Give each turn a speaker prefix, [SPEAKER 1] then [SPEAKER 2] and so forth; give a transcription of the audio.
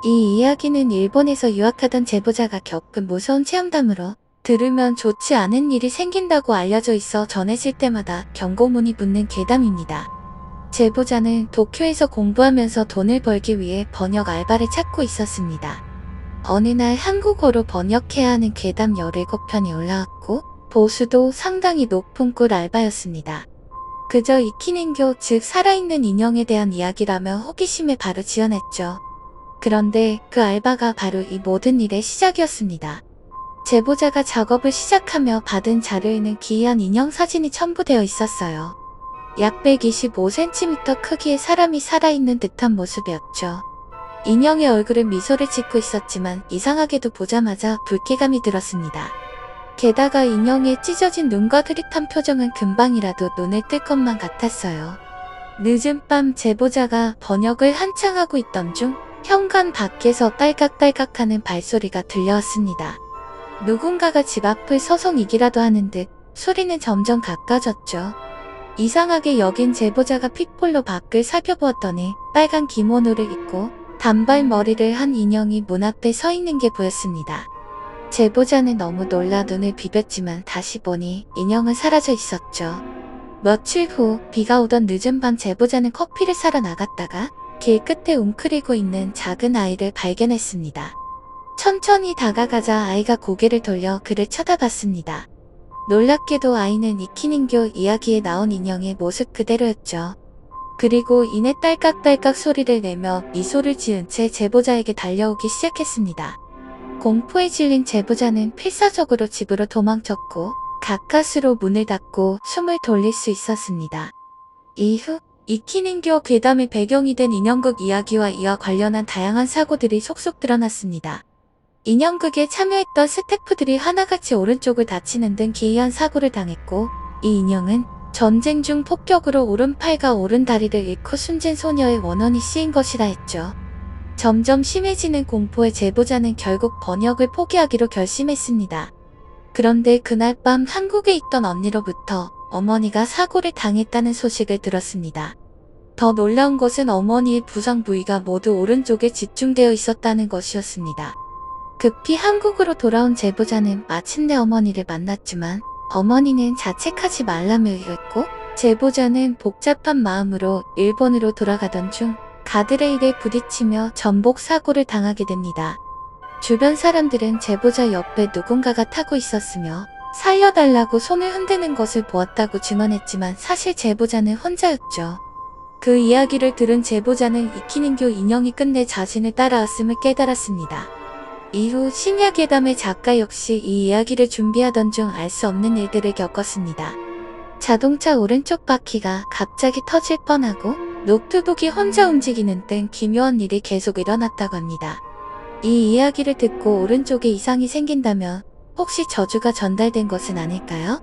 [SPEAKER 1] 이 이야기는 일본에서 유학하던 제보자가 겪은 무서운 체험담으로 들으면 좋지 않은 일이 생긴다고 알려져 있어 전해질 때마다 경고문이 붙는 괴담입니다. 제보자는 도쿄에서 공부하면서 돈을 벌기 위해 번역 알바를 찾고 있었습니다. 어느 날 한국어로 번역해야 하는 괴담 17편이 올라왔고 보수도 상당히 높은 꿀 알바였습니다. 그저 익히는 교, 즉 살아있는 인형에 대한 이야기라며 호기심에 바로 지원했죠. 그런데 그 알바가 바로 이 모든 일의 시작이었습니다. 제보자가 작업을 시작하며 받은 자료에는 기이한 인형 사진이 첨부되어 있었어요. 약 125cm 크기의 사람이 살아있는 듯한 모습이었죠. 인형의 얼굴은 미소를 짓고 있었지만 이상하게도 보자마자 불쾌감이 들었습니다. 게다가 인형의 찢어진 눈과 흐릿한 표정은 금방이라도 눈을 뜰 것만 같았어요. 늦은 밤 제보자가 번역을 한창 하고 있던 중 현관 밖에서 딸깍딸깍하는 발소리가 들려왔습니다. 누군가가 집 앞을 서성이기라도 하는 듯 소리는 점점 가까워졌죠. 이상하게 여긴 제보자가 핏볼로 밖을 살펴보았더니 빨간 기모노를 입고 단발머리를 한 인형이 문 앞에 서 있는 게 보였습니다. 제보자는 너무 놀라 눈을 비볐지만 다시 보니 인형은 사라져 있었죠. 며칠 후 비가 오던 늦은 밤 제보자는 커피를 사러 나갔다가 길 끝에 웅크리고 있는 작은 아이를 발견했습니다. 천천히 다가가자 아이가 고개를 돌려 그를 쳐다봤습니다. 놀랍게도 아이는 이키닝교 이야기에 나온 인형의 모습 그대로였죠. 그리고 이내 딸깍딸깍 소리를 내며 미소를 지은 채 제보자에게 달려오기 시작했습니다. 공포에 질린 제보자는 필사적으로 집으로 도망쳤고 가까스로 문을 닫고 숨을 돌릴 수 있었습니다. 이후 이키닝교 괴담의 배경이 된 인형극 이야기와 이와 관련한 다양한 사고들이 속속 드러났습니다. 인형극에 참여했던 스태프들이 하나같이 오른쪽을 다치는 등 기이한 사고를 당했고 이 인형은 전쟁 중 폭격으로 오른팔과 오른다리를 잃고 숨진 소녀의 원혼이 씌인 것이라 했죠. 점점 심해지는 공포에 제보자는 결국 번역을 포기하기로 결심했습니다. 그런데 그날 밤 한국에 있던 언니로부터 어머니가 사고를 당했다는 소식을 들었습니다. 더 놀라운 것은 어머니의 부상 부위가 모두 오른쪽에 집중되어 있었다는 것이었습니다. 급히 한국으로 돌아온 제보자는 마침내 어머니를 만났지만 어머니는 자책하지 말라며 이랬고 제보자는 복잡한 마음으로 일본으로 돌아가던 중 가드레일에 부딪히며 전복 사고를 당하게 됩니다. 주변 사람들은 제보자 옆에 누군가가 타고 있었으며 살려달라고 손을 흔드는 것을 보았다고 증언했지만 사실 제보자는 혼자였죠. 그 이야기를 들은 제보자는 이키닝교 인형이 끝내 자신을 따라왔음을 깨달았습니다. 이후 심야괴담의 작가 역시 이 이야기를 준비하던 중 알 수 없는 일들을 겪었습니다. 자동차 오른쪽 바퀴가 갑자기 터질 뻔하고 노트북이 혼자 움직이는 등 기묘한 일이 계속 일어났다고 합니다. 이 이야기를 듣고 오른쪽에 이상이 생긴다면 혹시 저주가 전달된 것은 아닐까요?